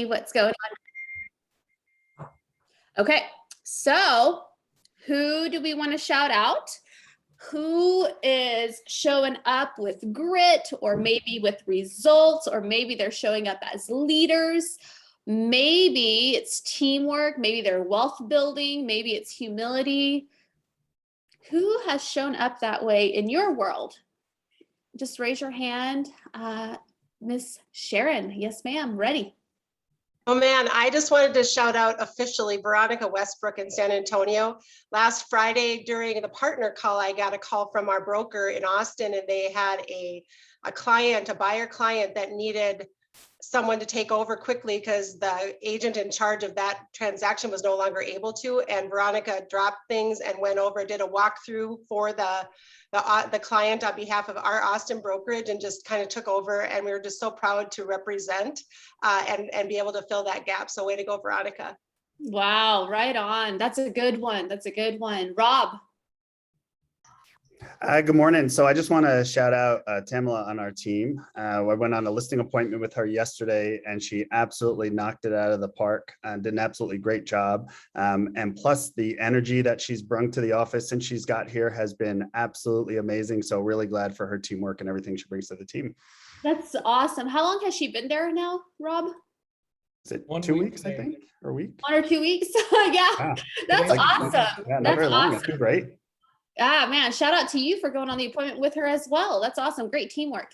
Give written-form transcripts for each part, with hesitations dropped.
what's going on. Okay, so who do we want to shout out? Who is showing up with grit, or maybe with results, or maybe they're showing up as leaders? Maybe it's teamwork, maybe they're wealth building, maybe it's humility. Who has shown up that way in your world? Just raise your hand. Miss Sharon, yes ma'am, ready. Oh man, I just wanted to shout out officially Veronica Westbrook in San Antonio. Last Friday during the partner call, I got a call from our broker in Austin, and they had a client, a buyer client that needed someone to take over quickly because the agent in charge of that transaction was no longer able to. And Veronica dropped things and went over, did a walkthrough for the client on behalf of our Austin brokerage, and just kind of took over. And we were just so proud to represent and be able to fill that gap. So way to go, Veronica. Wow, right on. That's a good one. That's a good one. Rob. Good morning. So I just want to shout out Tamala on our team. I went on a listing appointment with her yesterday, and she absolutely knocked it out of the park and did an absolutely great job. And plus the energy that she's brought to the office since she's got here has been absolutely amazing. So really glad for her teamwork and everything she brings to the team. That's awesome. How long has she been there now, Rob? Is it 2 weeks, I think, or a week? 1 or 2 weeks? Yeah, that's awesome. Yeah, not very long. It's been great. Ah, man, shout out to you for going on the appointment with her as well. That's awesome. Great teamwork.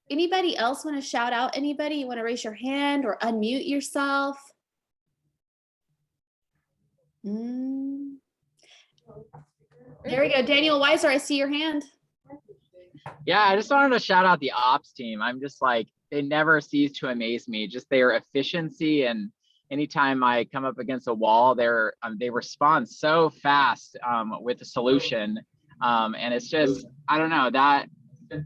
Anybody else want to shout out anybody? You want to raise your hand or unmute yourself? There we go. Daniel Weiser, I see your hand. Yeah, I just wanted to shout out the ops team. I'm just like, they never cease to amaze me. Just their efficiency, and anytime I come up against a wall, they respond so fast with a solution. And it's just, I don't know, that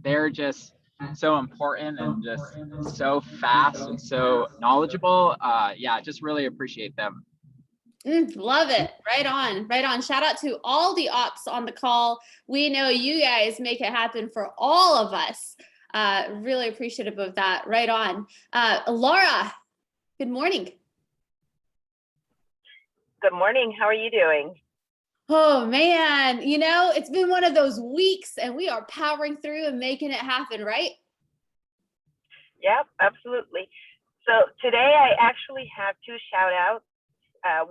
they're just so important and just so fast and so knowledgeable. Yeah, just really appreciate them. Love it. Right on. Right on. Shout out to all the ops on the call. We know you guys make it happen for all of us. Really appreciative of that. Right on. Laura, good morning. Good morning. How are you doing? Oh man, you know, it's been one of those weeks and we are powering through and making it happen, right? Yep, absolutely. So today I actually have two shout outs.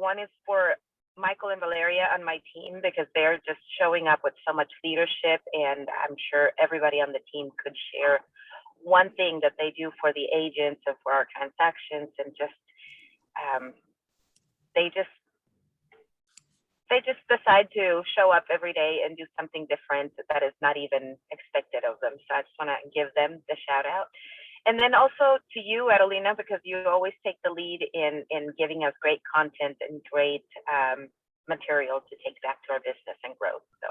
One is for Michael and Valeria on my team, because they're just showing up with so much leadership, and I'm sure everybody on the team could share one thing that they do for the agents and for our transactions, and just they just decide to show up every day and do something different that is not even expected of them. So I just want to give them the shout out. And then also to you, Adelina, because you always take the lead in giving us great content and great material to take back to our business and growth. So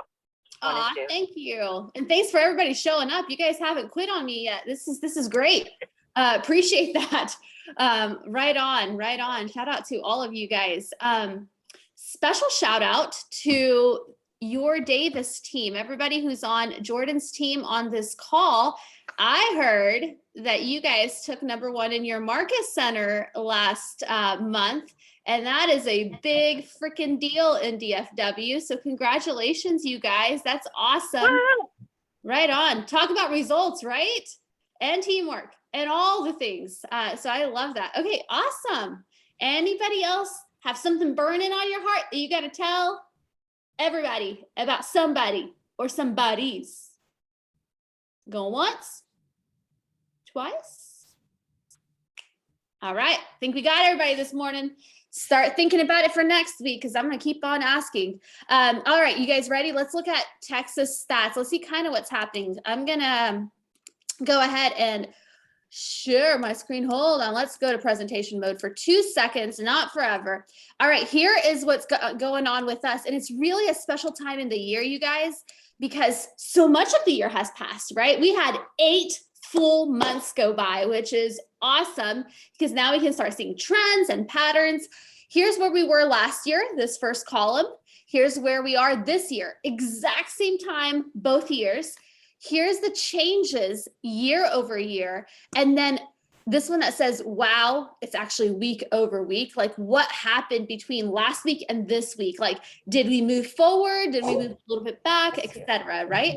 thank you. And thanks for everybody showing up. You guys haven't quit on me yet. This is great. Appreciate that. Right on, right on. Shout out to all of you guys. Special shout out to your Davis team, everybody who's on Jordan's team on this call. I heard that you guys took #1 in your Marcus Center last month, and that is a big freaking deal in DFW. So congratulations, you guys. That's awesome. Wow. Right on. Talk about results, right? And teamwork and all the things. So I love that. Okay, awesome. Anybody else have something burning on your heart that you got to tell everybody about somebody or somebodies? Going once, twice. All right, I think we got everybody this morning. Start thinking about it for next week, because I'm going to keep on asking. All right, you guys ready? Let's look at Texas stats. Let's see kind of what's happening. I'm going to go ahead and share my screen. Hold on. Let's go to presentation mode for 2 seconds, not forever. All right, here is what's going on with us. And it's really a special time in the year, you guys, because so much of the year has passed, right? We had 8 full months go by, which is awesome, because now we can start seeing trends and patterns. Here's where we were last year, this first column. Here's where we are this year, exact same time, both years. Here's the changes year over year. And then This one that says, wow, it's actually week over week. Like what happened between last week and this week? Like, did we move forward? Did we move a little bit back, etc. Right?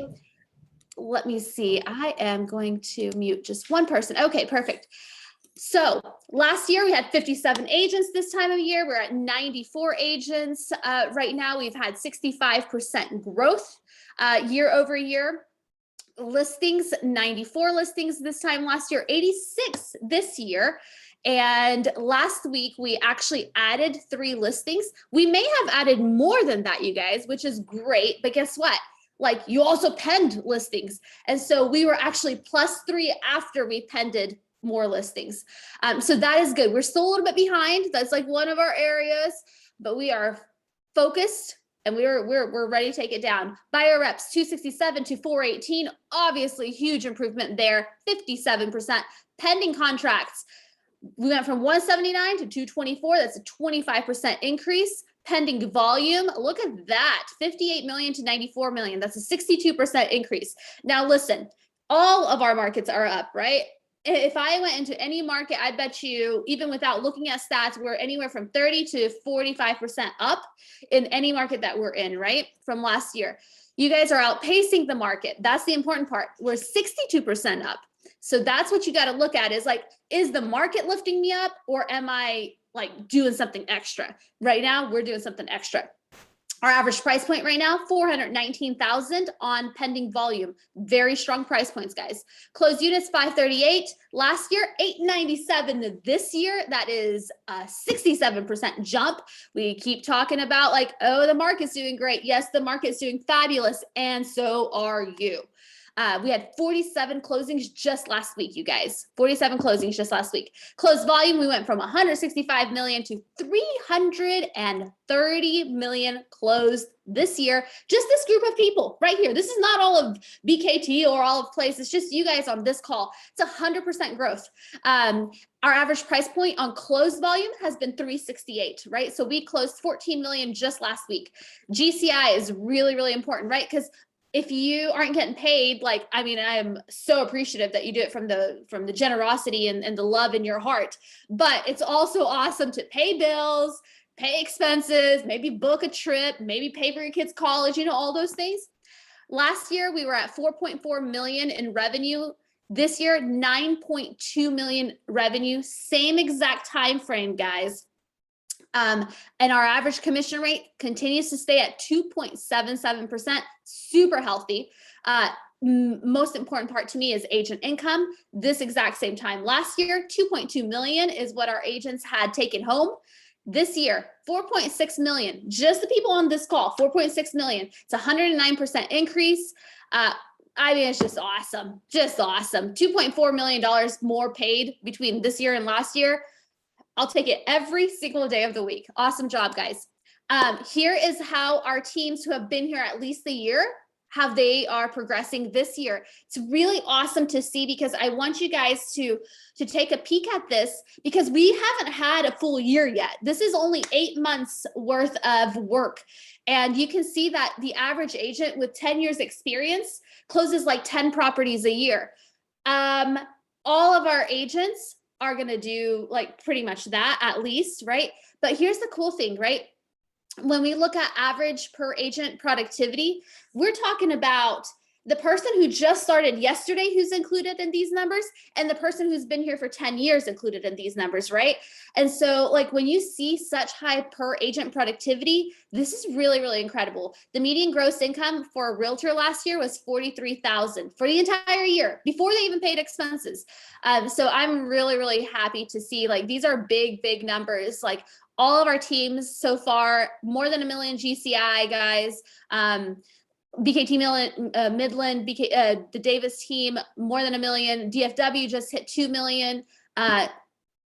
Let me see. I am going to mute just one person. Okay, perfect. So last year we had 57 agents this time of year. We're at 94 agents. Right now we've had 65% growth year over year. Listings, 94 listings this time last year, 86 this year. And last week we actually added 3 listings. We may have added more than that, you guys, which is great. But guess what? Like you also penned listings. And so we were actually +3 after we penned more listings. So that is good. We're still a little bit behind. That's like one of our areas, but we are focused. And we're ready to take it down. Buyer reps, 267 to 418. Obviously, huge improvement there, 57%. Pending contracts, we went from 179 to 224. That's a 25% increase. Pending volume, look at that, 58 million to 94 million. That's a 62% increase. Now, listen, all of our markets are up, right? If I went into any market, I bet you, even without looking at stats, we're anywhere from 30 to 45% up in any market that we're in, right? From last year. You guys are outpacing the market. That's the important part. We're 62% up. So that's what you got to look at is like, is the market lifting me up or am I like doing something extra? Right now, we're doing something extra. Our average price point right now, 419,000 on pending volume. Very strong price points, guys. Closed units, 538. Last year, 897 this year. That is a 67% jump. We keep talking about like, oh, the market's doing great. Yes, the market's doing fabulous. And so are you. We had 47 closings just last week, you guys. 47 closings just last week. Closed volume, we went from 165 million to 330 million closed this year. Just this group of people right here. This is not all of BKT or all of Place. It's just you guys on this call. It's 100% growth. Our average price point on closed volume has been 368, right? So we closed 14 million just last week. GCI is really, really important, right? Because if you aren't getting paid, like, I mean, I am so appreciative that you do it from the generosity and the love in your heart, but it's also awesome to pay bills, pay expenses, maybe book a trip, maybe pay for your kids' college, you know, all those things. Last year, we were at 4.4 million in revenue. This year, 9.2 million revenue, same exact time frame, guys. And our average commission rate continues to stay at 2.77%, super healthy. Most important part to me is agent income. This exact same time last year, 2.2 million is what our agents had taken home. This year, 4.6 million, just the people on this call, 4.6 million. It's a 109% increase. I mean, it's just awesome, $2.4 million more paid between this year and last year. I'll take it every single day of the week. Awesome job, guys. Here is how our teams who have been here at least a year, how they are progressing this year. It's really awesome to see because I want you guys to take a peek at this because we haven't had a full year yet. This is only 8 months worth of work. And you can see that the average agent with 10 years experience closes like 10 properties a year. All of our agents are going to do like pretty much that at least, right? But here's the cool thing, right? When we look at average per agent productivity, we're talking about the person who just started yesterday who's included in these numbers and the person who's been here for 10 years included in these numbers, right? And so like when you see such high per agent productivity, this is really, really incredible. The median gross income for a realtor last year was $43,000 for the entire year before they even paid expenses. So I'm really, really happy to see like these are big, big numbers. Like all of our teams so far, more than 1 million GCI, guys. BKT Midland, the Davis team, more than 1 million. DFW just hit 2 million.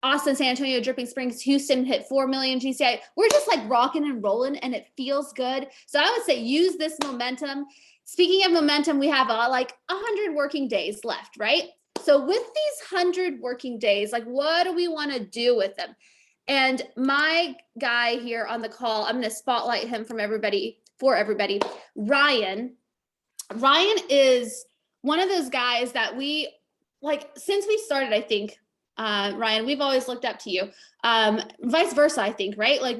Austin, San Antonio, Dripping Springs, Houston hit 4 million GCI. We're just like rocking and rolling and it feels good. So I would say use this momentum. Speaking of momentum, we have like 100 working days left, right? So with these 100 working days, like what do we want to do with them? And my guy here on the call, I'm going to spotlight him for everybody. Ryan is one of those guys that we like since we started, I think Ryan, we've always looked up to you. Vice versa, I think, right? Like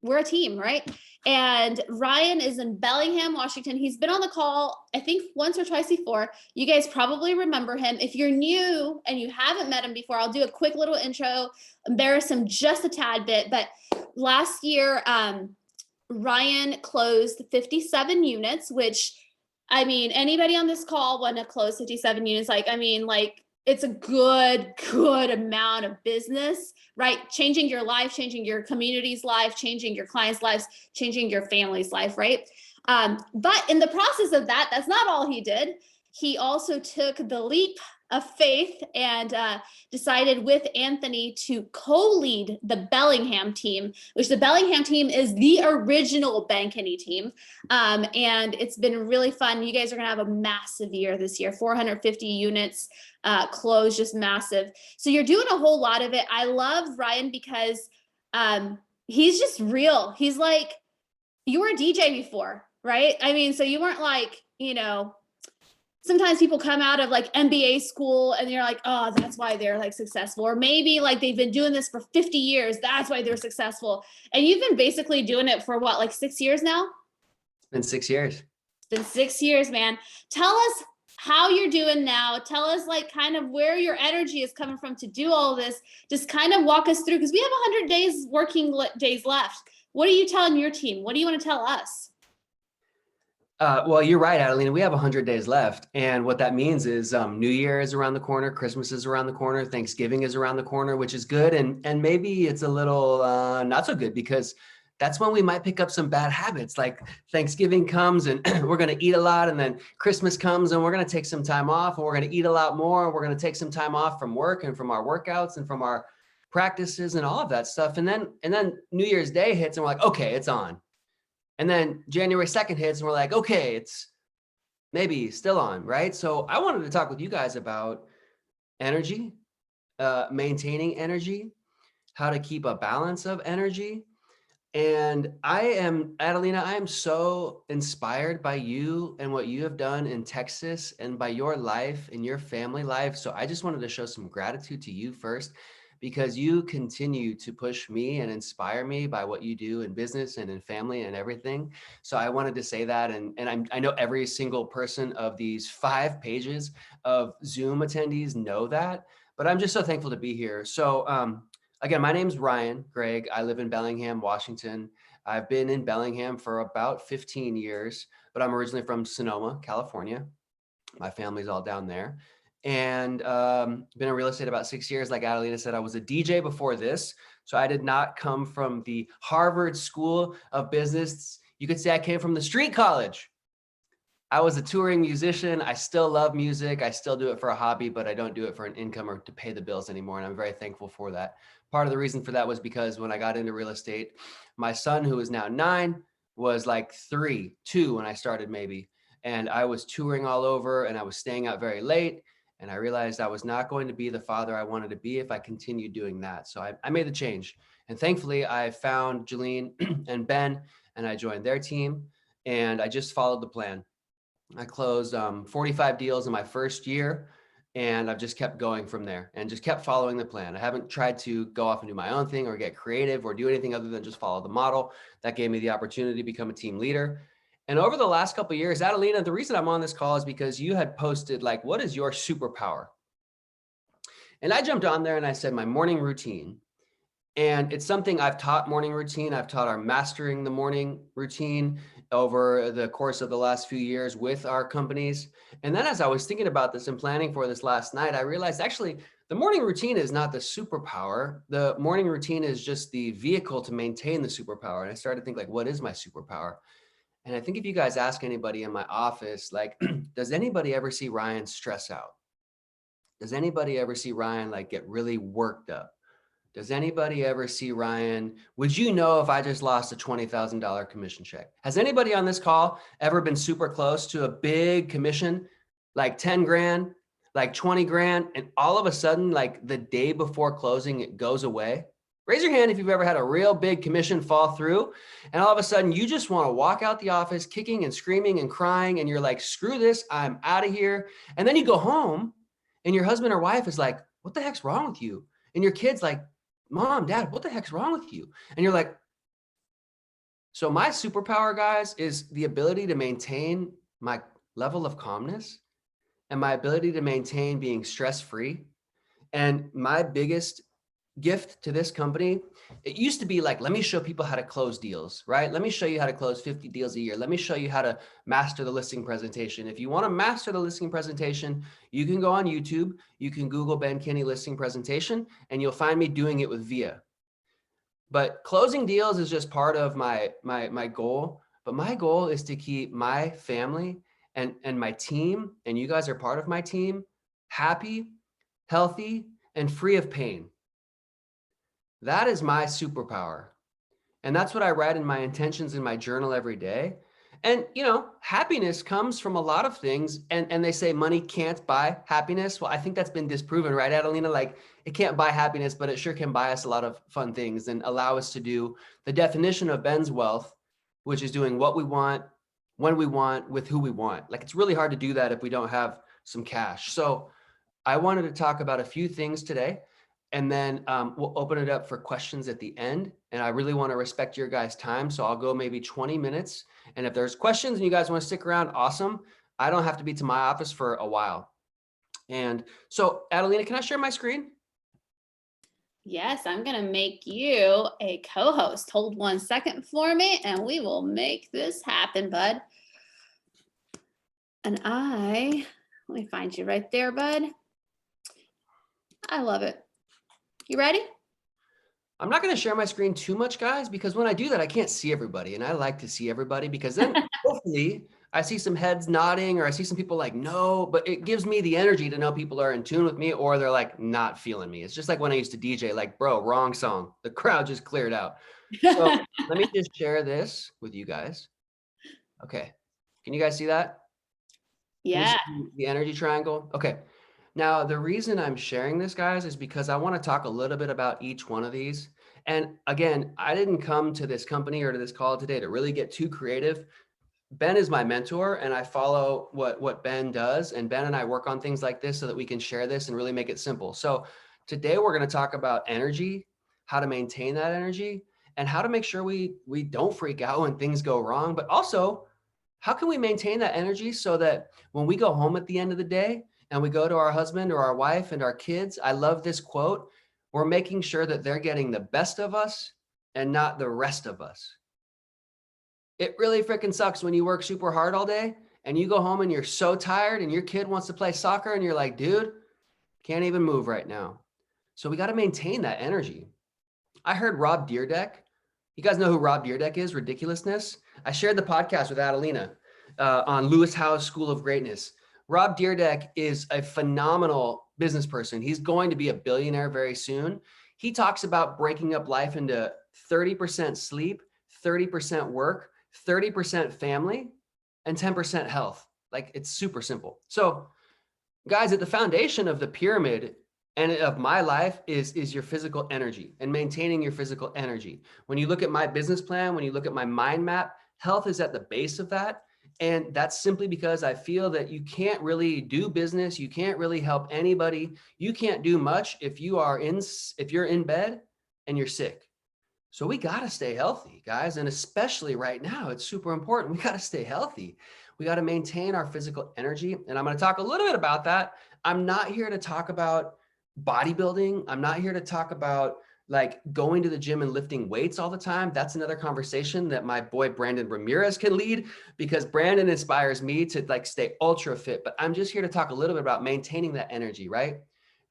we're a team, right? And Ryan is in Bellingham, Washington. He's been on the call, I think once or twice before. You guys probably remember him. If you're new and you haven't met him before, I'll do a quick little intro, embarrass him just a tad bit. But last year, Ryan closed 57 units, which, I mean, anybody on this call want to close 57 units? It's a good amount of business, right? Changing your life, changing your community's life, changing your clients' lives, changing your family's life, right? But in the process of that, that's not all he did. He also took the leap of faith and decided with Anthony to co-lead the Bellingham team, which the Bellingham team is the original Bankeny team. And it's been really fun. You guys are gonna have a massive year this year, 450 units closed, just massive. So you're doing a whole lot of it. I love Ryan because he's just real. He's like, you were a DJ before, right? I mean, so you weren't like, sometimes people come out of like MBA school and you're like, oh, that's why they're like successful. Or maybe like they've been doing this for 50 years. That's why they're successful. And you've been basically doing it for what, like 6 years now? It's been 6 years. It's been 6 years, man. Tell us how you're doing now. Tell us like kind of where your energy is coming from to do all this. Just kind of walk us through, because we have 100 days days left. What are you telling your team? What do you want to tell us? Well, you're right, Adelina. We have 100 days left. And what that means is New Year is around the corner. Christmas is around the corner. Thanksgiving is around the corner, which is good. And maybe it's a little not so good, because that's when we might pick up some bad habits. Like Thanksgiving comes and we're going to eat a lot. And then Christmas comes and we're going to take some time off, and we're going to eat a lot more. And we're going to take some time off from work and from our workouts and from our practices and all of that stuff. And then New Year's Day hits and we're like, okay, it's on. And then January 2nd hits and we're like, okay, it's maybe still on, right? So I wanted to talk with you guys about energy, maintaining energy, how to keep a balance of energy. And Adelina, I am so inspired by you and what you have done in Texas and by your life and your family life. So I just wanted to show some gratitude to you first, because you continue to push me and inspire me by what you do in business and in family and everything. So I wanted to say that. And I know every single person of these 5 pages of Zoom attendees know that, but I'm just so thankful to be here. So again, my name's Ryan Greigg. I live in Bellingham, Washington. I've been in Bellingham for about 15 years, but I'm originally from Sonoma, California. My family's all down there. And been in real estate about 6 years. Like Adelina said, I was a DJ before this. So I did not come from the Harvard School of Business. You could say I came from the street college. I was a touring musician. I still love music. I still do it for a hobby, but I don't do it for an income or to pay the bills anymore. And I'm very thankful for that. Part of the reason for that was because when I got into real estate, my son, who is now 9, was like 2 when I started maybe. And I was touring all over and I was staying out very late. And I realized I was not going to be the father I wanted to be if I continued doing that. So I made the change. And thankfully, I found Jolene and Ben, and I joined their team. And I just followed the plan. I closed 45 deals in my first year. And I've just kept going from there and just kept following the plan. I haven't tried to go off and do my own thing or get creative or do anything other than just follow the model. That gave me the opportunity to become a team leader. And over the last couple of years, Adelina, the reason I'm on this call is because you had posted like, what is your superpower? And I jumped on there and I said, my morning routine. And it's something I've taught morning routine. I've taught our mastering the morning routine over the course of the last few years with our companies. And then as I was thinking about this and planning for this last night, I realized actually the morning routine is not the superpower. The morning routine is just the vehicle to maintain the superpower. And I started to think like, what is my superpower? And I think if you guys ask anybody in my office, like, does anybody ever see Ryan stress out? Does anybody ever see Ryan like get really worked up? Does anybody ever see Ryan? Would you know if I just lost a $20,000 commission check? Has anybody on this call ever been super close to a big commission, like 10 grand, like 20 grand, and all of a sudden, like the day before closing, it goes away? Raise your hand if you've ever had a real big commission fall through and all of a sudden you just want to walk out the office kicking and screaming and crying and you're like, screw this, I'm out of here. And then you go home and your husband or wife is like, what the heck's wrong with you? And your kid's like, Mom, Dad, what the heck's wrong with you? And you're like, so my superpower, guys, is the ability to maintain my level of calmness and my ability to maintain being stress-free. And my biggest gift to this company, it used to be like, let me show people how to close deals, right? Let me show you how to close 50 deals a year. Let me show you how to master the listing presentation. If you want to master the listing presentation, you can go on YouTube, you can Google Ben Kinney listing presentation, and you'll find me doing it with Via. But closing deals is just part of my goal. But my goal is to keep my family and my team, and you guys are part of my team, happy, healthy, and free of pain. That is my superpower. And that's what I write in my intentions in my journal every day. And, you know, happiness comes from a lot of things. And they say money can't buy happiness. Well, I think that's been disproven, right, Adelina? Like, it can't buy happiness, but it sure can buy us a lot of fun things and allow us to do the definition of Ben's wealth, which is doing what we want, when we want, with who we want. Like, it's really hard to do that if we don't have some cash. So I wanted to talk about a few things today. And then we'll open it up for questions at the end. And I really want to respect your guys' time. So I'll go maybe 20 minutes. And if there's questions and you guys want to stick around, awesome. I don't have to be to my office for a while. And so, Adelina, can I share my screen? Yes, I'm going to make you a co-host. Hold 1 second for me and we will make this happen, bud. And let me find you right there, bud. I love it. You ready? I'm not going to share my screen too much, guys, because when I do that, I can't see everybody. And I like to see everybody because then hopefully I see some heads nodding or I see some people like, no, but it gives me the energy to know people are in tune with me or they're like not feeling me. It's just like when I used to DJ, like, bro, wrong song. The crowd just cleared out. So let me just share this with you guys. Okay. Can you guys see that? Yeah. The energy triangle. Okay. Now, the reason I'm sharing this, guys, is because I want to talk a little bit about each one of these. And again, I didn't come to this company or to this call today to really get too creative. Ben is my mentor and I follow what Ben does. And Ben and I work on things like this so that we can share this and really make it simple. So today we're going to talk about energy, how to maintain that energy, and how to make sure we don't freak out when things go wrong, but also how can we maintain that energy so that when we go home at the end of the day, and we go to our husband or our wife and our kids, I love this quote, we're making sure that they're getting the best of us and not the rest of us. It really freaking sucks when you work super hard all day and you go home and you're so tired and your kid wants to play soccer and you're like, dude, can't even move right now. So we got to maintain that energy. I heard Rob Dyrdek. You guys know who Rob Dyrdek is? Ridiculousness. I shared the podcast with Adelina on Lewis Howes School of Greatness. Rob Dyrdek is a phenomenal business person. He's going to be a billionaire very soon. He talks about breaking up life into 30% sleep, 30% work, 30% family, and 10% health. Like, it's super simple. So guys, at the foundation of the pyramid and of my life is your physical energy and maintaining your physical energy. When you look at my business plan, when you look at my mind map, health is at the base of that. And that's simply because I feel that you can't really do business. You can't really help anybody. You can't do much if you're in bed and you're sick. So we got to stay healthy, guys. And especially right now, it's super important. We got to stay healthy. We got to maintain our physical energy. And I'm going to talk a little bit about that. I'm not here to talk about bodybuilding. I'm not here to talk about like going to the gym and lifting weights all the time. That's another conversation that my boy Brandon Ramirez can lead, because Brandon inspires me to like stay ultra fit. But I'm just here to talk a little bit about maintaining that energy, right?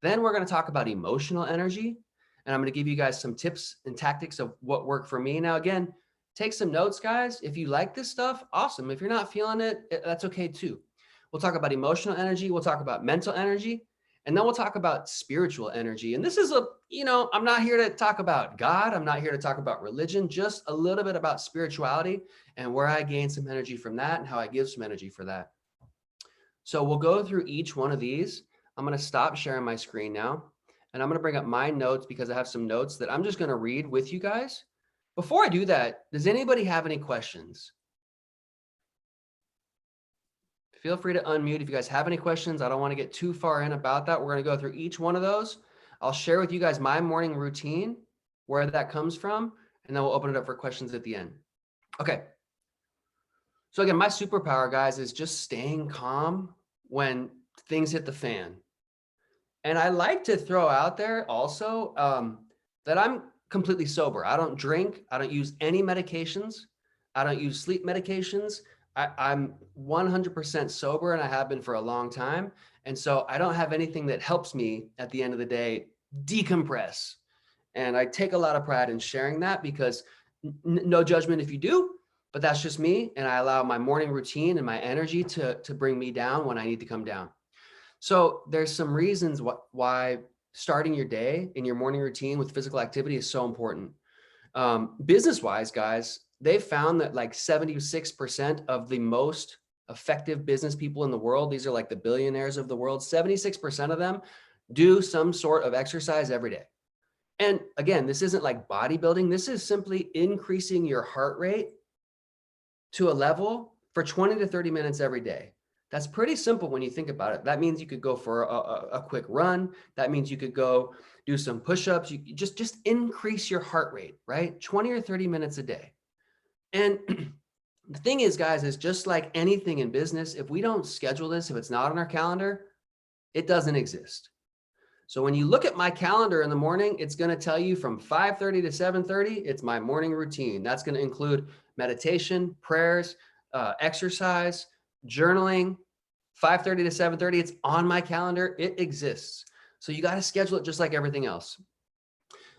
Then we're going to talk about emotional energy. And I'm going to give you guys some tips and tactics of what worked for me. Now, again, take some notes, guys. If you like this stuff, awesome. If you're not feeling it, that's okay too. We'll talk about emotional energy. We'll talk about mental energy. And then we'll talk about spiritual energy. And this is I'm not here to talk about God. I'm not here to talk about religion, just a little bit about spirituality and where I gain some energy from that and how I give some energy for that. So we'll go through each one of these. I'm going to stop sharing my screen now. And I'm going to bring up my notes because I have some notes that I'm just going to read with you guys. Before I do that, does anybody have any questions? Feel free to unmute if you guys have any questions. I don't want to get too far in about that. We're going to go through each one of those. I'll share with you guys my morning routine, where that comes from, and then we'll open it up for questions at the end. Okay. So again, my superpower, guys, is just staying calm when things hit the fan. And I like to throw out there also that I'm completely sober. I don't drink. I don't use any medications. I don't use sleep medications. I'm 100% sober, and I have been for a long time. And so I don't have anything that helps me at the end of the day decompress. And I take a lot of pride in sharing that, because no judgment if you do, but that's just me. And I allow my morning routine and my energy to bring me down when I need to come down. So there's some reasons why starting your day in your morning routine with physical activity is so important. Business-wise, guys, they've found that like 76% of the most effective business people in the world, these are like the billionaires of the world, 76% of them do some sort of exercise every day. And again, this isn't like bodybuilding. This is simply increasing your heart rate to a level for 20 to 30 minutes every day. That's pretty simple when you think about it. That means you could go for a quick run. That means you could go do some push-ups. You just increase your heart rate, right? 20 or 30 minutes a day. And the thing is, guys, is just like anything in business, if we don't schedule this, if it's not on our calendar, it doesn't exist. So when you look at my calendar in the morning, it's going to tell you from 5:30 to 7:30, it's my morning routine. That's going to include meditation, prayers, exercise, journaling. 5:30 to 7:30, it's on my calendar. It exists. So you got to schedule it just like everything else.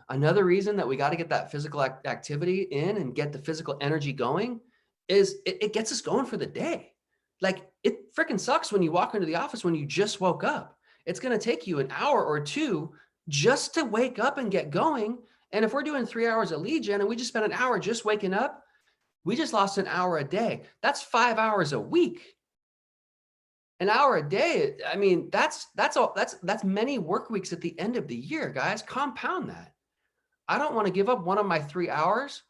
Another reason that we got to get that physical activity in and get the physical energy going is it gets us going for the day. Like, it freaking sucks when you walk into the office when you just woke up. It's going to take you an hour or two just to wake up and get going. And if we're doing 3 hours of lead gen and we just spent an hour just waking up, we just lost an hour a day. That's 5 hours a week. An hour a day. I mean, that's many work weeks at the end of the year, guys. Compound that. I don't want to give up one of my 3 hours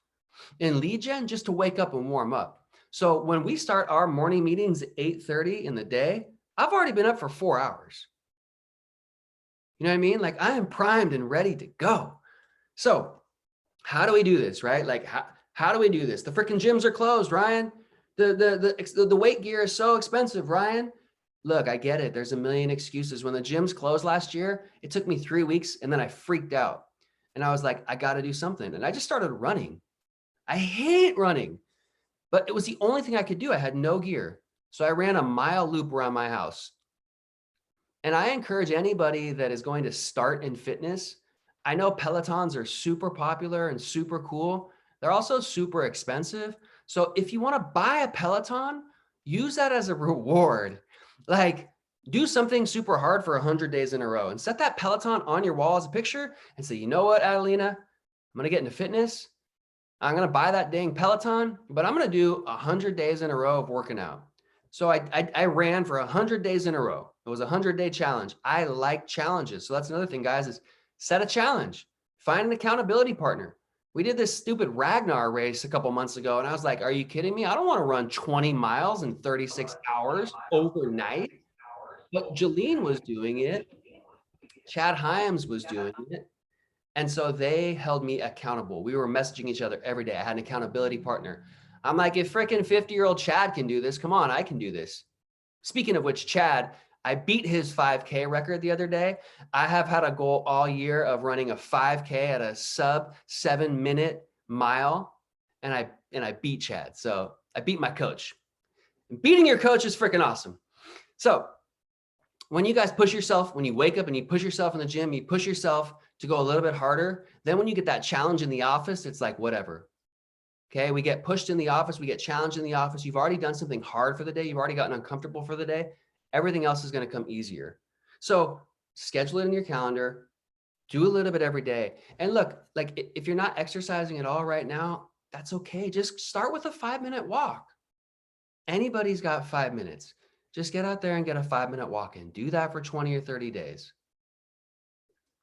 in lead gen just to wake up and warm up. So when we start our morning meetings at 8:30 in the day, I've already been up for 4 hours. You know what I mean? Like, I am primed and ready to go. So how do we do this, right? Like, how do we do this? The freaking gyms are closed, Ryan. The weight gear is so expensive, Ryan. Look, I get it. There's a million excuses. When the gyms closed last year, it took me 3 weeks and then I freaked out. And I was like, I got to do something. And I just started running. I hate running, but it was the only thing I could do. I had no gear. So I ran a mile loop around my house. And I encourage anybody that is going to start in fitness. I know Pelotons are super popular and super cool. They're also super expensive. So if you want to buy a Peloton, use that as a reward. Like, do something super hard for 100 days in a row and set that Peloton on your wall as a picture and say, you know what, Adelina, I'm going to get into fitness. I'm going to buy that dang Peloton, but I'm going to do 100 days in a row of working out. So I ran for 100 days in a row. It was a 100-day challenge. I like challenges. So that's another thing, guys, is set a challenge. Find an accountability partner. We did this stupid Ragnar race a couple months ago, and I was like, are you kidding me? I don't want to run 20 miles in 36 hours overnight. But Jolene was doing it. Chad Hyams was doing it. And so they held me accountable. We were messaging each other every day. I had an accountability partner. I'm like, if freaking 50-year-old Chad can do this, come on, I can do this. Speaking of which, Chad, I beat his 5K record the other day. I have had a goal all year of running a 5K at a sub 7-minute mile. And I beat Chad. So I beat my coach. And beating your coach is freaking awesome. So when you guys push yourself, when you wake up and you push yourself in the gym, you push yourself to go a little bit harder. Then when you get that challenge in the office, it's like, whatever. Okay. We get pushed in the office. We get challenged in the office. You've already done something hard for the day. You've already gotten uncomfortable for the day. Everything else is going to come easier. So schedule it in your calendar, do a little bit every day. And look, like, if you're not exercising at all right now, that's okay. Just start with a 5-minute walk. Anybody's got 5 minutes. Just get out there and get a 5-minute walk in. Do that for 20 or 30 days.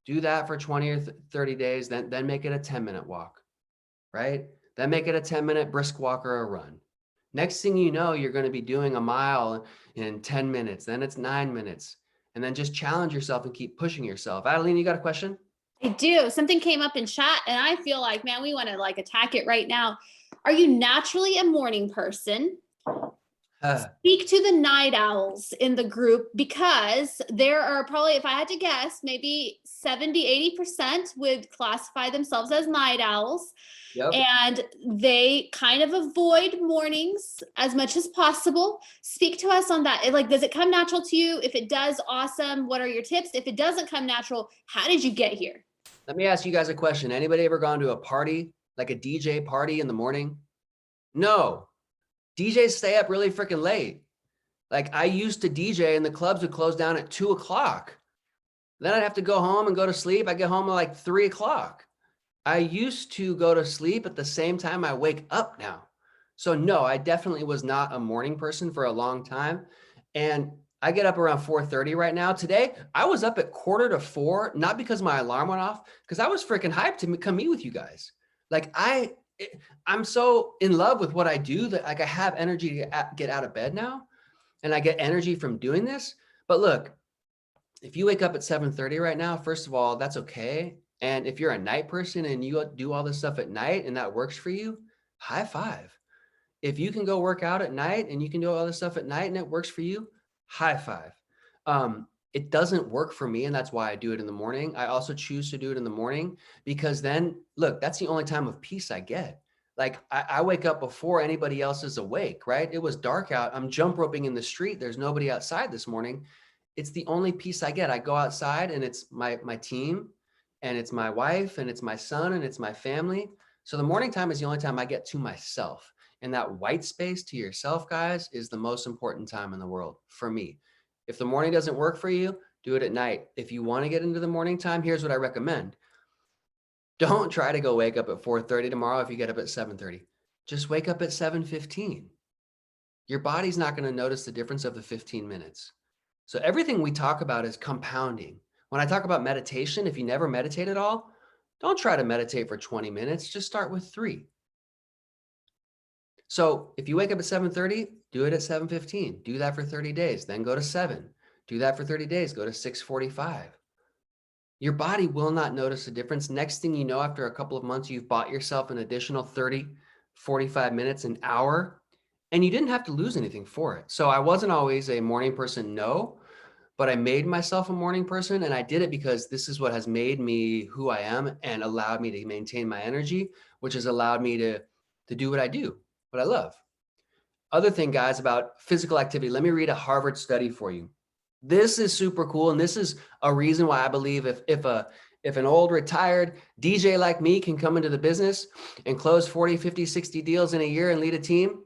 Do that for 20 or 30 days, then make it a 10-minute walk, right? Then make it a 10-minute brisk walk or a run. Next thing you know, you're going to be doing a mile in 10 minutes, then it's 9 minutes, and then just challenge yourself and keep pushing yourself. Adeline, you got a question? I do. Something came up in chat and I feel like, man, we want to like attack it right now. Are you naturally a morning person? Speak to the night owls in the group, because there are probably, if I had to guess, maybe 70-80% would classify themselves as night owls. Yep. And they kind of avoid mornings as much as possible. Speak to us on that. Like, does it come natural to you? If it does, awesome. What are your tips? If it doesn't come natural, how did you get here? Let me ask you guys a question. Anybody ever gone to a party, like a DJ party in the morning? No. DJs stay up really freaking late. Like, I used to DJ and the clubs would close down at 2 o'clock. Then I'd have to go home and go to sleep. I get home at like 3 o'clock. I used to go to sleep at the same time I wake up now. So no, I definitely was not a morning person for a long time. And I get up around 4:30 right now. Today, I was up at 3:45, not because my alarm went off, because I was freaking hyped to come meet with you guys. Like, I'm so in love with what I do that like I have energy to get out of bed now, and I get energy from doing this. But look, if you wake up at 7:30 right now, first of all, that's okay. And if you're a night person and you do all this stuff at night and that works for you, high five. If you can go work out at night and you can do all this stuff at night and it works for you, high five. It doesn't work for me, and that's why I do it in the morning. I also choose to do it in the morning because then, look, that's the only time of peace I get. Like, I wake up before anybody else is awake, right? It was dark out. I'm jump roping in the street. There's nobody outside this morning. It's the only peace I get. I go outside and it's my team, and it's my wife, and it's my son, and it's my family. So the morning time is the only time I get to myself. And that white space to yourself, guys, is the most important time in the world for me. If the morning doesn't work for you, do it at night. If you want to get into the morning time, here's what I recommend. Don't try to go wake up at 4:30 tomorrow if you get up at 7:30. Just wake up at 7:15. Your body's not going to notice the difference of the 15 minutes. So everything we talk about is compounding. When I talk about meditation, if you never meditate at all, don't try to meditate for 20 minutes. Just start with 3. So if you wake up at 7:30, do it at 7:15. Do that for 30 days. Then go to 7. Do that for 30 days. Go to 6:45. Your body will not notice a difference. Next thing you know, after a couple of months, you've bought yourself an additional 30, 45 minutes, an hour, and you didn't have to lose anything for it. So I wasn't always a morning person, no, but I made myself a morning person, and I did it because this is what has made me who I am and allowed me to maintain my energy, which has allowed me to do what I do, what I love. Other thing, guys, about physical activity, let me read a Harvard study for you. This is super cool, and this is a reason why I believe if an old retired DJ like me can come into the business and close 40, 50, 60 deals in a year and lead a team,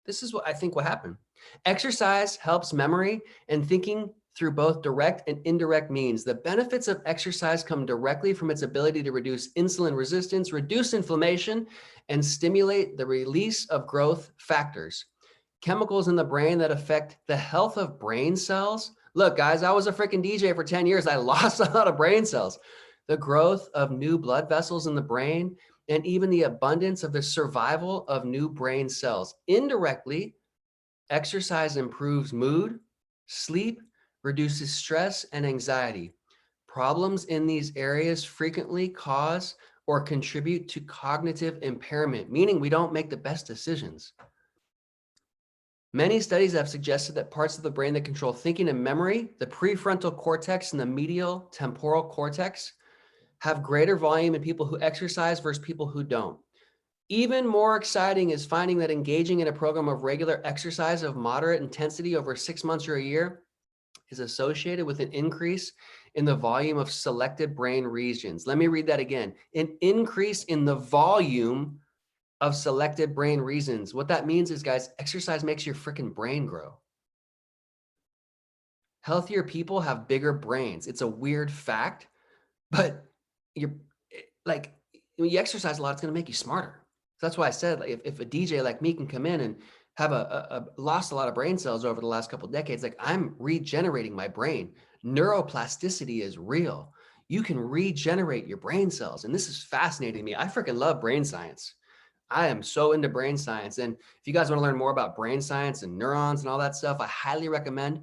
this is what I think will happen. Exercise helps memory and thinking through both direct and indirect means. The benefits of exercise come directly from its ability to reduce insulin resistance, reduce inflammation, and stimulate the release of growth factors, chemicals in the brain that affect the health of brain cells. Look, guys, I was a freaking DJ for 10 years. I lost a lot of brain cells. The growth of new blood vessels in the brain, and even the abundance of the survival of new brain cells. Indirectly, exercise improves mood, sleep, reduces stress and anxiety. Problems in these areas frequently cause or contribute to cognitive impairment, meaning we don't make the best decisions. Many studies have suggested that parts of the brain that control thinking and memory, the prefrontal cortex and the medial temporal cortex, have greater volume in people who exercise versus people who don't. Even more exciting is finding that engaging in a program of regular exercise of moderate intensity over 6 months or a year is associated with an increase in the volume of selected brain regions. Let me read that again. An increase in the volume of selected brain regions. What that means is, guys, exercise makes your freaking brain grow. Healthier people have bigger brains. It's a weird fact, but you're like, when you exercise a lot, it's going to make you smarter. So that's why I said, like, if a DJ like me can come in and have lost a lot of brain cells over the last couple of decades, like, I'm regenerating my brain. Neuroplasticity is real. You can regenerate your brain cells. And this is fascinating to me. I freaking love brain science. I am so into brain science. And if you guys want to learn more about brain science and neurons and all that stuff, I highly recommend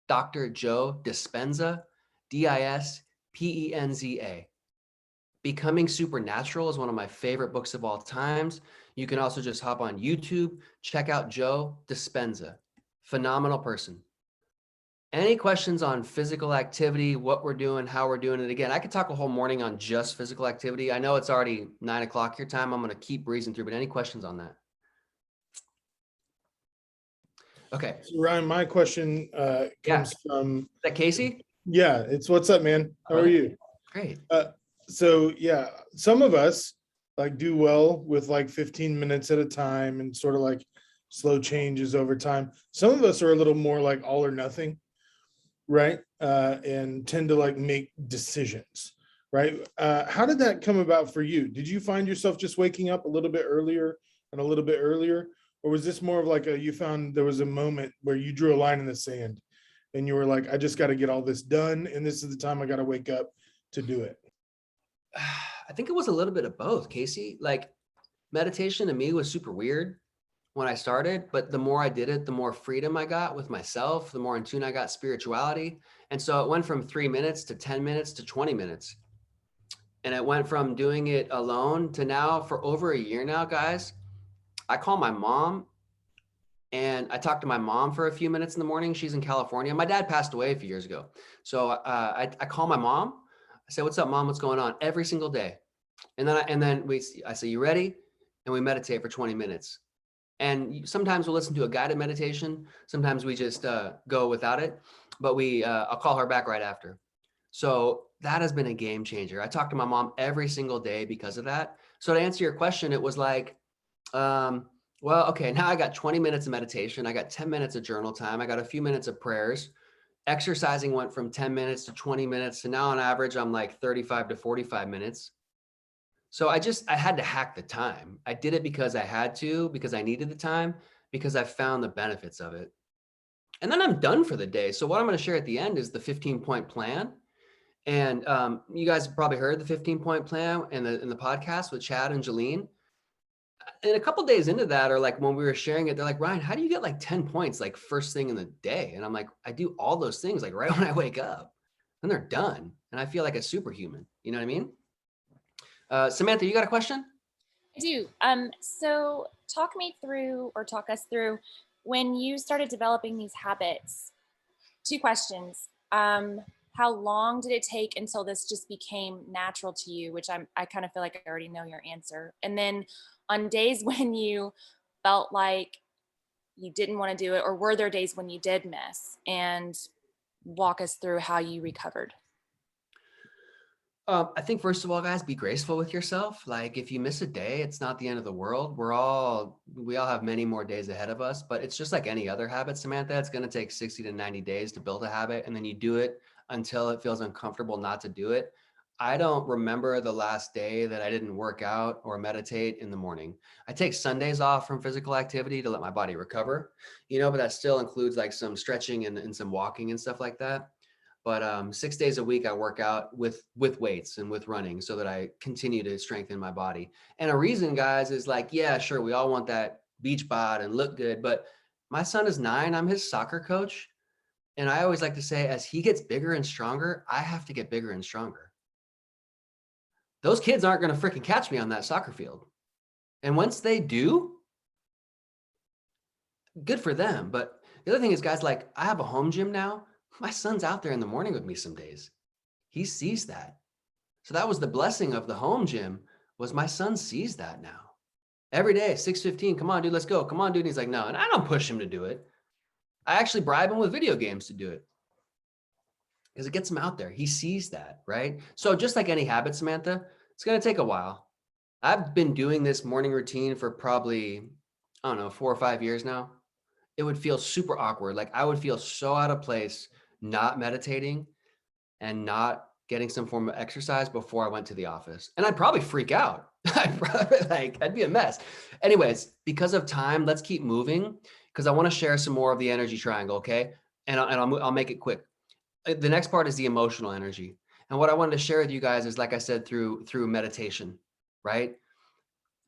Dr. Joe Dispenza, Dispenza. Becoming Supernatural is one of my favorite books of all times. You can also just hop on YouTube, check out Joe Dispenza. Phenomenal person. Any questions on physical activity, what we're doing, how we're doing it? Again, I could talk a whole morning on just physical activity. I know it's already 9 o'clock your time. I'm going to keep breezing through, but any questions on that? Okay. So Ryan, my question comes from. Is that Casey? Yeah, it's what's up, man? How are you? Great. So yeah, some of us like do well with like 15 minutes at a time and sort of like slow changes over time. Some of us are a little more like all or nothing, right? And tend to like make decisions, right? How did that come about for you? Did you find yourself just waking up a little bit earlier and a little bit earlier? Or was this more of like you found there was a moment where you drew a line in the sand and you were like, I just got to get all this done. And this is the time I got to wake up to do it? I think it was a little bit of both, Casey. Like meditation to me was super weird when I started, but the more I did it, the more freedom I got with myself, the more in tune I got spirituality. And so it went from 3 minutes to 10 minutes to 20 minutes. And it went from doing it alone to now for over a year now, guys. I call my mom and I talk to my mom for a few minutes in the morning. She's in California. My dad passed away a few years ago. So I call my mom. I say, what's up, Mom? What's going on? Every single day. And then I say, you ready? And we meditate for 20 minutes. And sometimes we'll listen to a guided meditation. Sometimes we just go without it, but I'll call her back right after. So that has been a game changer. I talk to my mom every single day because of that. So to answer your question, it was like, well, okay, now I got 20 minutes of meditation. I got 10 minutes of journal time. I got a few minutes of prayers. Exercising went from 10 minutes to 20 minutes. And now on average, I'm like 35 to 45 minutes. So I had to hack the time. I did it because I had to, because I needed the time, because I found the benefits of it. And then I'm done for the day. So what I'm going to share at the end is the 15-point plan. And you guys have probably heard the 15-point plan in the podcast with Chad and Jolene. And a couple days into that, or like when we were sharing it, they're like, Ryan, how do you get like 10 points like first thing in the day? And I'm like, I do all those things like right when I wake up, and they're done. And I feel like a superhuman. You know what I mean? Samantha, you got a question? I do. So talk us through when you started developing these habits. 2 questions. How long did it take until this just became natural to you? Which I kind of feel like I already know your answer. And then on days when you felt like you didn't want to do it, or were there days when you did miss? And walk us through how you recovered. I think first of all, guys, be graceful with yourself. Like if you miss a day, it's not the end of the world. We all have many more days ahead of us, but it's just like any other habit, Samantha. It's going to take 60 to 90 days to build a habit. And then you do it until it feels uncomfortable not to do it. I don't remember the last day that I didn't work out or meditate in the morning. I take Sundays off from physical activity to let my body recover, but that still includes like some stretching and some walking and stuff like that. But 6 days a week, I work out with weights and with running so that I continue to strengthen my body. And a reason, guys, is like, yeah, sure, we all want that beach bod and look good. But my son is 9. I'm his soccer coach. And I always like to say, as he gets bigger and stronger, I have to get bigger and stronger. Those kids aren't going to freaking catch me on that soccer field. And once they do, good for them. But the other thing is, guys, like I have a home gym now. My son's out there in the morning with me some days. He sees that. So that was the blessing of the home gym, was my son sees that now. Every day, 6:15, come on, dude, let's go. Come on, dude. And he's like, no. And I don't push him to do it. I actually bribe him with video games to do it because it gets him out there. He sees that, right? So just like any habit, Samantha, it's going to take a while. I've been doing this morning routine for probably, 4 or 5 years now. It would feel super awkward. Like I would feel so out of place not meditating and not getting some form of exercise before I went to the office. And I'd probably freak out. I'd be a mess. Anyways, because of time, let's keep moving because I want to share some more of the energy triangle, okay? And I'll make it quick. The next part is the emotional energy. And what I wanted to share with you guys is, like I said, through meditation, right?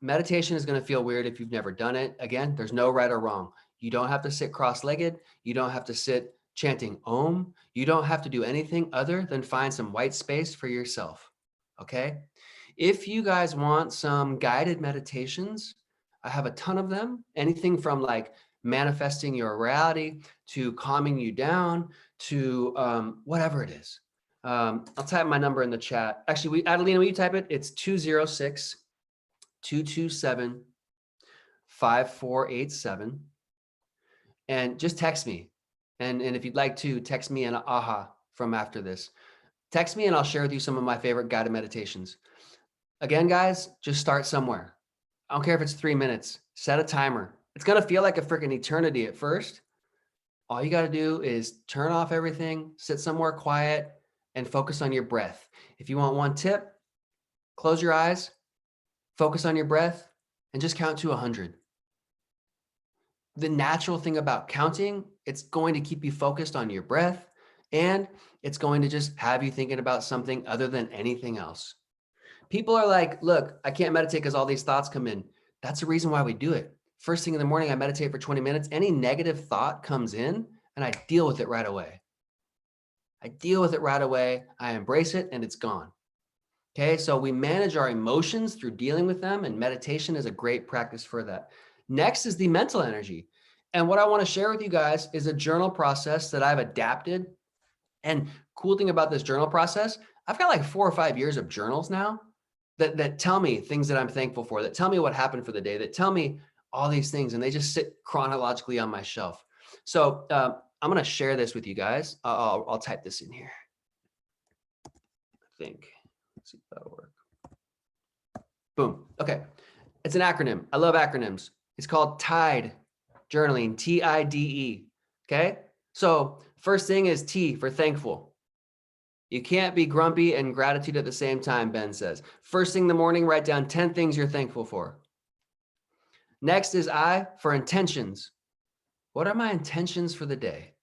meditation is going to feel weird if you've never done it. Again, there's no right or wrong. You don't have to sit cross-legged. You don't have to sit chanting Om. You don't have to do anything other than find some white space for yourself. Okay. If you guys want some guided meditations, I have a ton of them. Anything from like manifesting your reality to calming you down to whatever it is. I'll type my number in the chat. Actually, Adelina, will you type it? It's 206-227-5487. And just text me. And if you'd like to, text me an aha from after this. Text me and I'll share with you some of my favorite guided meditations. Again, guys, just start somewhere. I don't care if it's 3 minutes. Set a timer. It's going to feel like a freaking eternity at first. All you got to do is turn off everything, sit somewhere quiet, and focus on your breath. If you want one tip, close your eyes, focus on your breath, and just count to 100. The natural thing about counting, it's going to keep you focused on your breath, and it's going to just have you thinking about something other than anything else. People are like, look, I can't meditate because all these thoughts come in. That's the reason why we do it. First thing in the morning, I meditate for 20 minutes. Any negative thought comes in and I deal with it right away. I embrace it and it's gone. Okay, so we manage our emotions through dealing with them, and meditation is a great practice for that. Next is the mental energy. And what I want to share with you guys is a journal process that I've adapted. And cool thing about this journal process, I've got like 4 or 5 years of journals now that tell me things that I'm thankful for, that tell me what happened for the day, that tell me all these things, and they just sit chronologically on my shelf. So I'm going to share this with you guys. I'll type this in here. I think. Let's see if that'll work. Boom. Okay. It's an acronym. I love acronyms. It's called TIDE journaling, TIDE. Okay. So first thing is T for thankful. You can't be grumpy and gratitude at the same time, Ben says. First thing in the morning, write down 10 things you're thankful for. Next is I for intentions. What are my intentions for the day?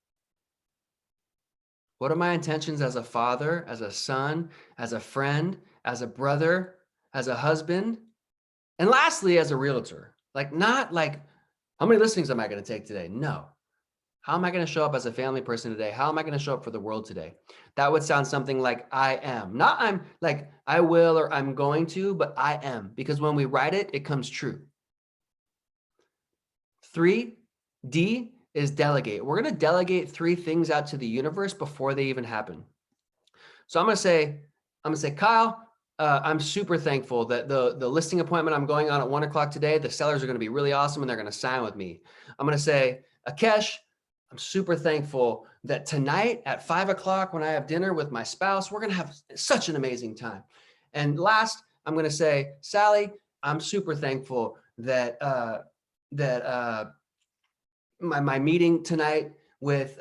What are my intentions as a father, as a son, as a friend, as a brother, as a husband? And lastly, as a realtor. Like, not like, how many listings am I going to take today? No. How am I going to show up as a family person today? How am I going to show up for the world today? That would sound something like I am. Not I'm like I will or I'm going to, but I am. Because when we write it, it comes true. 3, D is delegate. We're going to delegate 3 things out to the universe before they even happen. So I'm going to say, Kyle, I'm super thankful that the listing appointment I'm going on at 1 o'clock today, the sellers are going to be really awesome and they're going to sign with me. I'm going to say, Akesh, I'm super thankful that tonight at 5 o'clock when I have dinner with my spouse, we're going to have such an amazing time. And last, I'm going to say, Sally, I'm super thankful that my meeting tonight with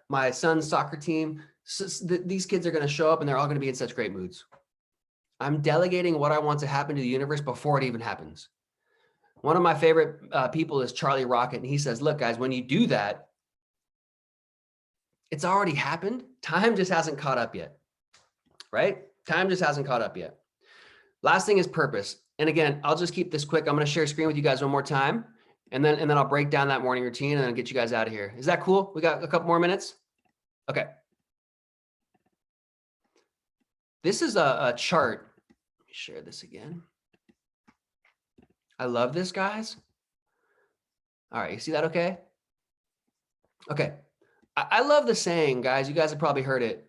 my son's soccer team, these kids are going to show up and they're all going to be in such great moods. I'm delegating what I want to happen to the universe before it even happens. One of my favorite people is Charlie Rocket, and he says, look, guys, when you do that, it's already happened. Time just hasn't caught up yet, right? Time just hasn't caught up yet. Last thing is purpose. And again, I'll just keep this quick. I'm going to share a screen with you guys one more time, and then I'll break down that morning routine and then get you guys out of here. Is that cool? We got a couple more minutes. Okay. This is a chart. Let me share this again. I love this, guys. All right. You see that? Okay. Okay. I love the saying, guys. You guys have probably heard it.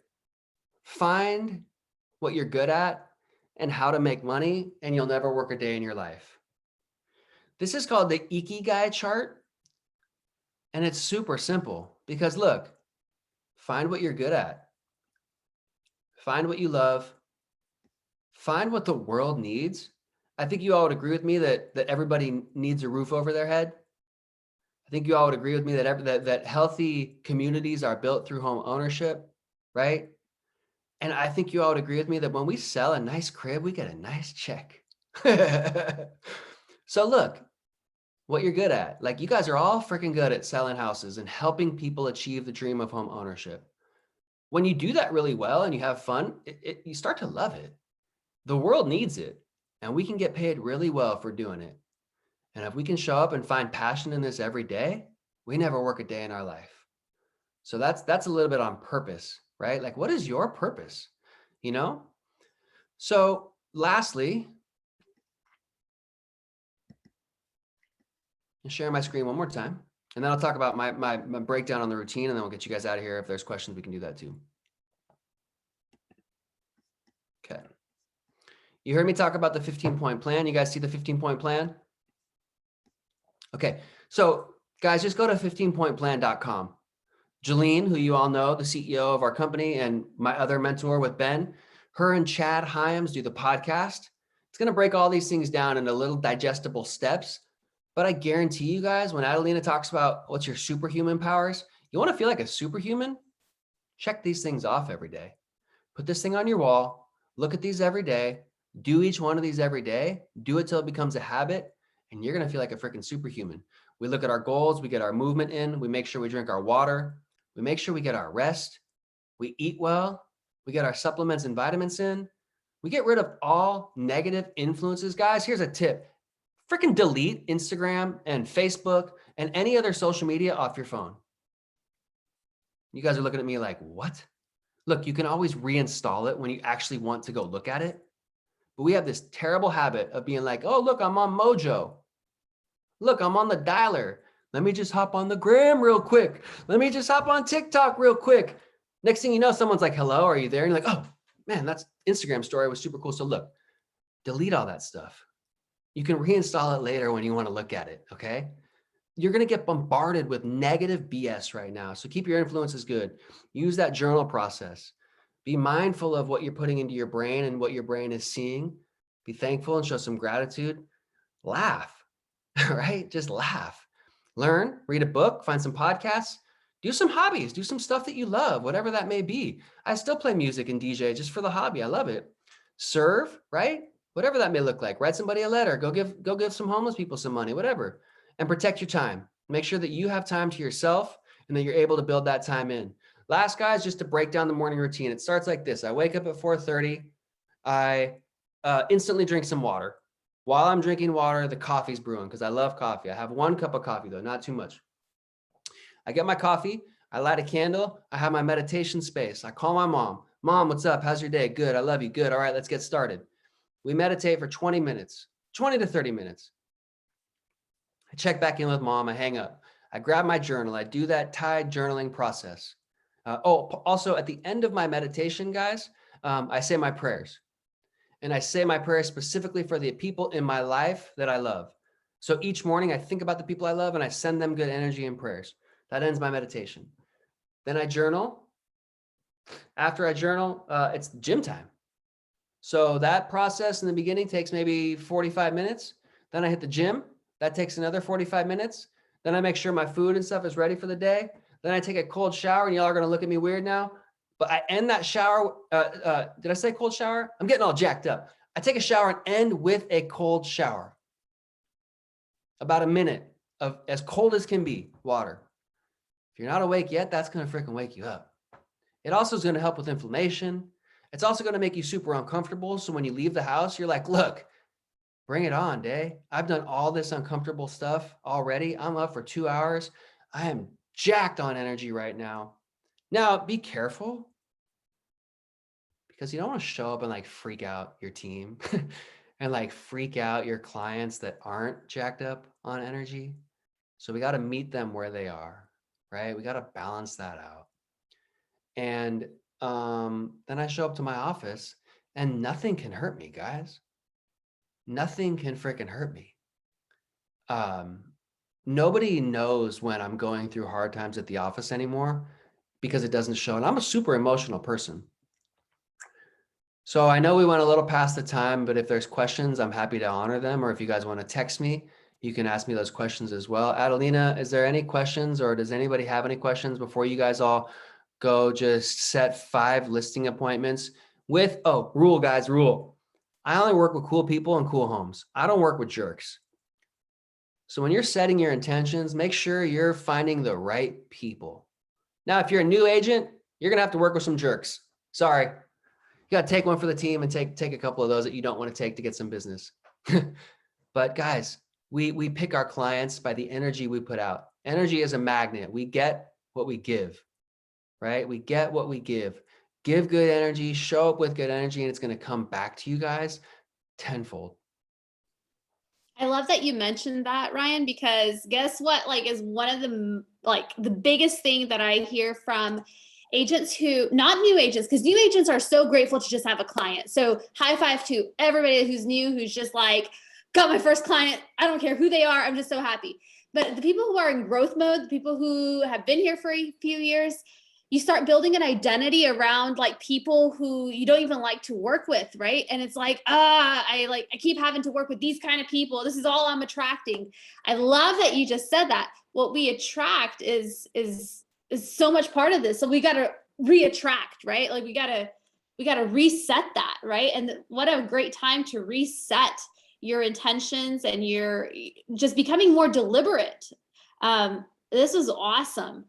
Find what you're good at and how to make money, and you'll never work a day in your life. This is called the Ikigai chart. And it's super simple because look, find what you're good at. Find what you love. Find what the world needs. I think you all would agree with me that everybody needs a roof over their head. I think you all would agree with me that healthy communities are built through home ownership, right? And I think you all would agree with me that when we sell a nice crib, we get a nice check. So look, what you're good at. Like, you guys are all freaking good at selling houses and helping people achieve the dream of home ownership. When you do that really well and you have fun, you start to love it. The world needs it. and we can get paid really well for doing it. And if we can show up and find passion in this every day, we never work a day in our life. So that's a little bit on purpose, right? Like, what is your purpose? You know? So lastly, I'll share my screen one more time, and then I'll talk about my breakdown on the routine, and then we'll get you guys out of here. If there's questions, we can do that too. Okay. You heard me talk about the 15-point plan. You guys see the 15-point plan? Okay. So guys, just go to 15pointplan.com. Jolene, who you all know, the CEO of our company, and my other mentor with Ben, her and Chad Hyams do the podcast. It's going to break all these things down into little digestible steps. But I guarantee you guys, when Adelina talks about what's your superhuman powers, you want to feel like a superhuman? Check these things off every day. Put this thing on your wall. Look at these every day. Do each one of these every day. Do it till it becomes a habit, and you're going to feel like a freaking superhuman. We look at our goals. We get our movement in. We make sure we drink our water. We make sure we get our rest. We eat well. We get our supplements and vitamins in. We get rid of all negative influences. Guys, here's a tip. Freaking delete Instagram and Facebook and any other social media off your phone. You guys are looking at me like, what? Look, you can always reinstall it when you actually want to go look at it. But we have this terrible habit of being like, oh, look, I'm on Mojo. Look, I'm on the dialer. Let me just hop on the gram real quick. Let me just hop on TikTok real quick. Next thing you know, someone's like, hello, are you there? And you're like, oh, man, that's Instagram story was super cool. So look, delete all that stuff. You can reinstall it later when you want to look at it, okay? You're going to get bombarded with negative BS right now. So keep your influences good. Use that journal process. Be mindful of what you're putting into your brain and what your brain is seeing. Be thankful and show some gratitude. Laugh, right? Just laugh. Learn, read a book, find some podcasts, do some hobbies, do some stuff that you love, whatever that may be. I still play music and DJ just for the hobby. I love it. Serve, right? Whatever that may look like. Write somebody a letter, go give some homeless people some money, whatever. And protect your time. Make sure that you have time to yourself and that you're able to build that time in. Last, guys, just to break down the morning routine. It starts like this. I wake up at 4:30. I instantly drink some water. While I'm drinking water, the coffee's brewing because I love coffee. I have 1 cup of coffee though, not too much. I get my coffee. I light a candle. I have my meditation space. I call my mom. Mom, what's up? How's your day? Good. I love you. Good. All right, let's get started. We meditate for 20 minutes, 20 to 30 minutes. I check back in with mom. I hang up. I grab my journal. I do that tide journaling process. Also at the end of my meditation, guys, I say my prayers. And I say my prayers specifically for the people in my life that I love. So each morning I think about the people I love and I send them good energy and prayers. That ends my meditation. Then I journal. After I journal, it's gym time. So that process in the beginning takes maybe 45 minutes. Then I hit the gym. That takes another 45 minutes. Then I make sure my food and stuff is ready for the day. Then I take a cold shower, and y'all are going to look at me weird now. But I end that shower. Did I say cold shower? I'm getting all jacked up. I take a shower and end with a cold shower. About a minute of as cold as can be water. If you're not awake yet, that's going to freaking wake you up. It also is going to help with inflammation. It's also going to make you super uncomfortable. So when you leave the house, you're like, look, bring it on, day. I've done all this uncomfortable stuff already. I'm up for 2 hours. I am jacked on energy right now. Now, be careful because you don't want to show up and like freak out your team and like freak out your clients that aren't jacked up on energy. So we got to meet them where they are, right? We got to balance that out. And then I show up to my office and nothing can hurt me, guys. Nothing can freaking hurt me. Nobody knows when I'm going through hard times at the office anymore because it doesn't show. And I'm a super emotional person. So I know we went a little past the time, but if there's questions, I'm happy to honor them. Or if you guys want to text me, you can ask me those questions as well. Adelina, is there any questions or does anybody have any questions before you guys all go just set 5 listing appointments with, rule guys, rule. I only work with cool people and cool homes. I don't work with jerks. So when you're setting your intentions, make sure you're finding the right people. Now, if you're a new agent, you're going to have to work with some jerks. Sorry. You got to take one for the team and take a couple of those that you don't want to take to get some business. But guys, we pick our clients by the energy we put out. Energy is a magnet. We get what we give, right? We get what we give. Give good energy, show up with good energy, and it's going to come back to you guys tenfold. I love that you mentioned that, Ryan, because guess what, like, is one of the, like, the biggest thing that I hear from agents who, not new agents, because new agents are so grateful to just have a client. So high five to everybody who's new, who's just like, got my first client. I don't care who they are. I'm just so happy. But the people who are in growth mode, the people who have been here for a few years, you start building an identity around like people who you don't even like to work with, right? And it's like, I keep having to work with these kind of people. This is all I'm attracting. I love that you just said that. What we attract is so much part of this. So we got to re-attract, right? Like we got to reset that, right? And what a great time to reset your intentions and you're just becoming more deliberate. This is awesome.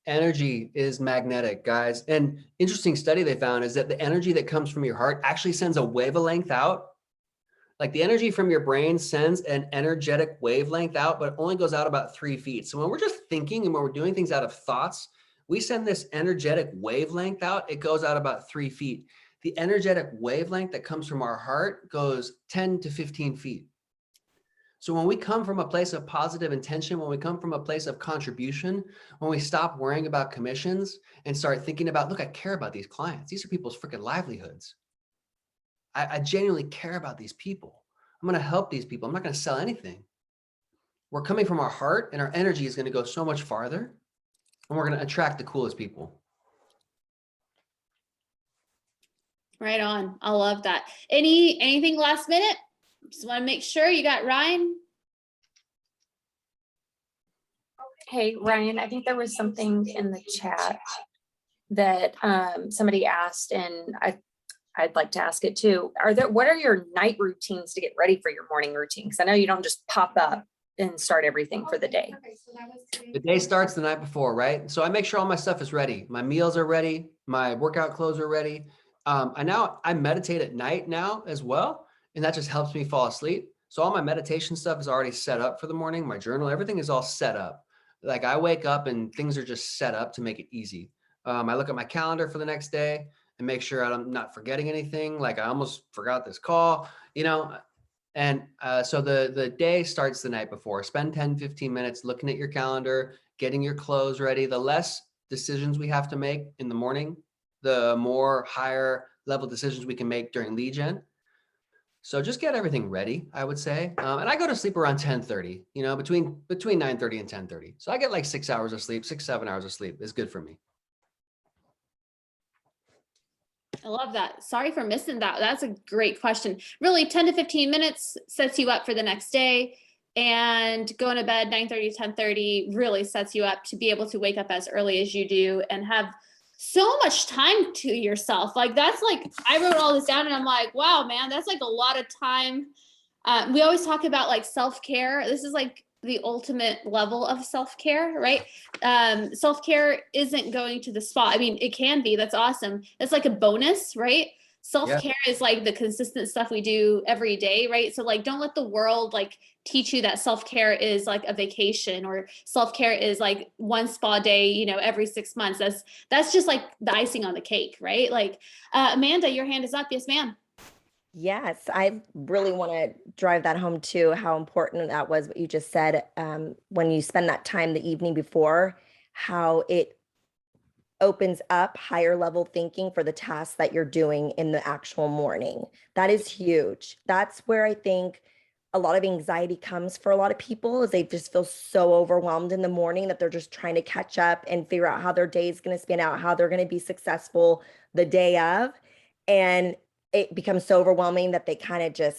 Energy is magnetic, guys. And interesting study they found is that the energy that comes from your heart actually sends a wavelength out. Like the energy from your brain sends an energetic wavelength out, but it only goes out about 3 feet. So when we're just thinking and when we're doing things out of thoughts, we send this energetic wavelength out. It goes out about 3 feet. The energetic wavelength that comes from our heart goes 10 to 15 feet. So when we come from a place of positive intention, when we come from a place of contribution, when we stop worrying about commissions and start thinking about, look, I care about these clients. These are people's freaking livelihoods. I genuinely care about these people. I'm going to help these people. I'm not going to sell anything. We're coming from our heart and our energy is going to go so much farther and we're going to attract the coolest people. Right on. I love that. Anything last minute? Just want to make sure you got Ryan. Hey, Ryan, I think there was something in the chat that somebody asked, and I'd like to ask it too. What are your night routines to get ready for your morning routine? Because I know you don't just pop up and start everything for the day. The day starts the night before, right? So I make sure all my stuff is ready. My meals are ready. My workout clothes are ready. I meditate at night now as well. And that just helps me fall asleep. So all my meditation stuff is already set up for the morning. My journal, everything is all set up. Like I wake up and things are just set up to make it easy. I look at my calendar for the next day and make sure I'm not forgetting anything. Like I almost forgot this call, and so the day starts the night before. Spend 10, 15 minutes looking at your calendar, getting your clothes ready. The less decisions we have to make in the morning, the more higher level decisions we can make during lead gen. So just get everything ready, I would say. And I go to sleep around 10:30, between 9:30 and 10:30. So I get like 6 hours of sleep, 7 hours of sleep is good for me. I love that. Sorry for missing that. That's a great question. Really, 10 to 15 minutes sets you up for the next day. And going to bed 9:30 to 10:30 really sets you up to be able to wake up as early as you do and have so much time to yourself. Like that's like, I wrote all this down and I'm like, wow, man, that's like a lot of time. We always talk about like self-care. This is like the ultimate level of self-care, right? Self-care isn't going to the spa. I mean, it can be, that's awesome. It's like a bonus, right? Self-care is like the consistent stuff we do every day, right? So like, don't let the world like teach you that self-care is like a vacation or self-care is like one spa day, every 6 months. That's just like the icing on the cake, right? Like, Amanda, your hand is up. Yes, ma'am. Yes, I really want to drive that home too, how important that was, what you just said, when you spend that time the evening before, how it opens up higher level thinking for the tasks that you're doing in the actual morning. That is huge. That's where I think a lot of anxiety comes for a lot of people, is they just feel so overwhelmed in the morning that they're just trying to catch up and figure out how their day is going to spin out, how they're going to be successful the day of. And it becomes so overwhelming that they kind of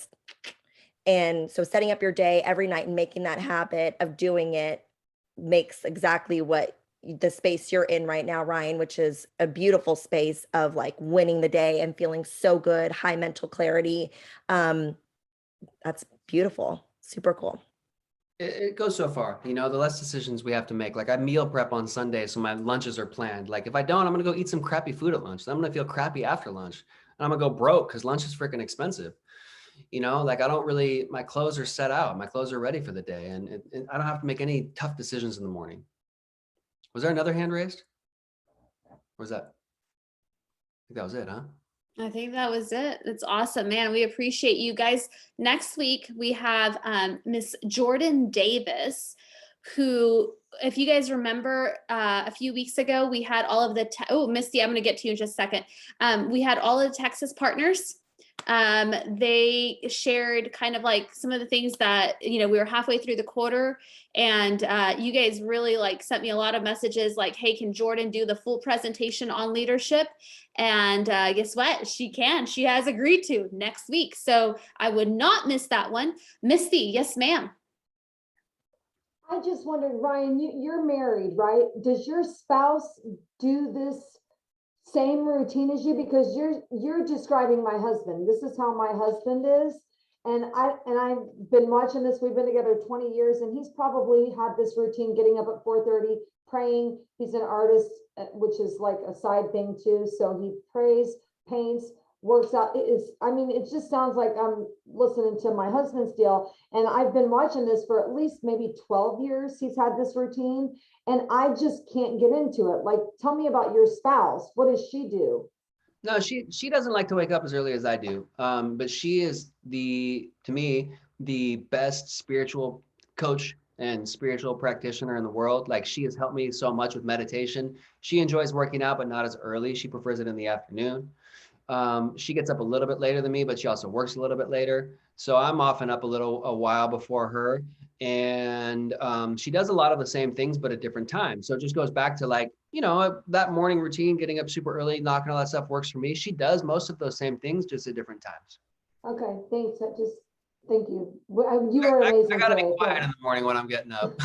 and so setting up your day every night and making that habit of doing it makes exactly what the space you're in right now, Ryan, which is a beautiful space of like winning the day and feeling so good, high mental clarity. That's beautiful. Super cool. it goes so far, the less decisions we have to make. Like I meal prep on Sunday, so my lunches are planned. Like if I don't, I'm gonna go eat some crappy food at lunch. Then I'm gonna feel crappy after lunch. And I'm gonna go broke because lunch is freaking expensive. Like I don't really, my clothes are set out. My clothes are ready for the day. And I don't have to make any tough decisions in the morning. Was there another hand raised? Or was that? I think that was it, huh? I think that was it. That's awesome, man. We appreciate you guys. Next week, we have Miss Jordan Davis, who, if you guys remember, a few weeks ago, we had all of the, Misty, I'm going to get to you in just a second. We had all of the Texas partners. They shared kind of like some of the things that, we were halfway through the quarter, and you guys really like sent me a lot of messages like, hey, can Jordan do the full presentation on leadership? And guess what? She has agreed to next week. So I would not miss that one. Misty, yes, ma'am. I just wondered, Ryan, you're married, right? Does your spouse do this same routine as you? Because you're describing my husband. This is how my husband is. And I've been watching this. We've been together 20 years, and he's probably had this routine, getting up at 4:30, praying. He's an artist, which is like a side thing too. So he prays, paints, works out. It just sounds like I'm listening to my husband's deal. And I've been watching this for at least maybe 12 years. He's had this routine, and I just can't get into it. Like, tell me about your spouse. What does she do? No, she doesn't like to wake up as early as I do. But she is to me, the best spiritual coach and spiritual practitioner in the world. Like she has helped me so much with meditation. She enjoys working out, but not as early. She prefers it in the afternoon. She gets up a little bit later than me, but she also works a little bit later. So I'm often up a while before her. And she does a lot of the same things, but at different times. So it just goes back to like, that morning routine, getting up super early, knocking all that stuff works for me. She does most of those same things, just at different times. Okay, thanks. Thank you. You were amazing. I gotta be quiet in the morning when I'm getting up.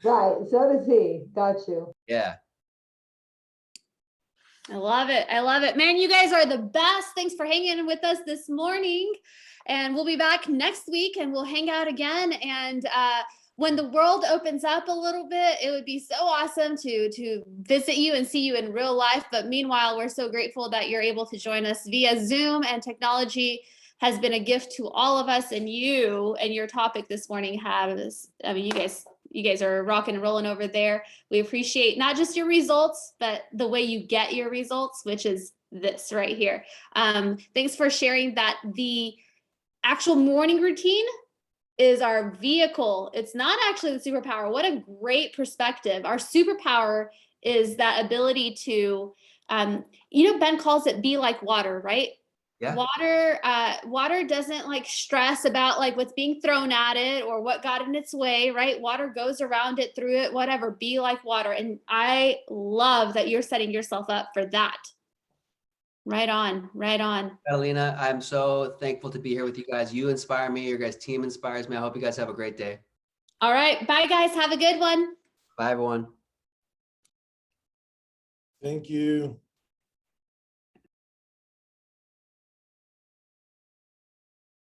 Right, so does he. Got you. Yeah. I love it. I love it. Man, you guys are the best. Thanks for hanging with us this morning. And we'll be back next week and we'll hang out again. And when the world opens up a little bit, it would be so awesome to visit you and see you in real life. But meanwhile, we're so grateful that you're able to join us via Zoom, and technology has been a gift to all of us. And you and your topic this morning you guys are rocking and rolling over there. We appreciate not just your results, but the way you get your results, which is this right here. Thanks for sharing that. The actual morning routine is our vehicle. It's not actually the superpower. What a great perspective. Our superpower is that ability to, Ben calls it be like water, right? Yeah. Water doesn't like stress about like what's being thrown at it or what got in its way, right? Water goes around it, through it, whatever. Be like water. And I love that you're setting yourself up for that. Right on, right on. Catalina, I'm so thankful to be here with you guys. You inspire me. Your guys' team inspires me. I hope you guys have a great day. All right. Bye, guys. Have a good one. Bye, everyone. Thank you.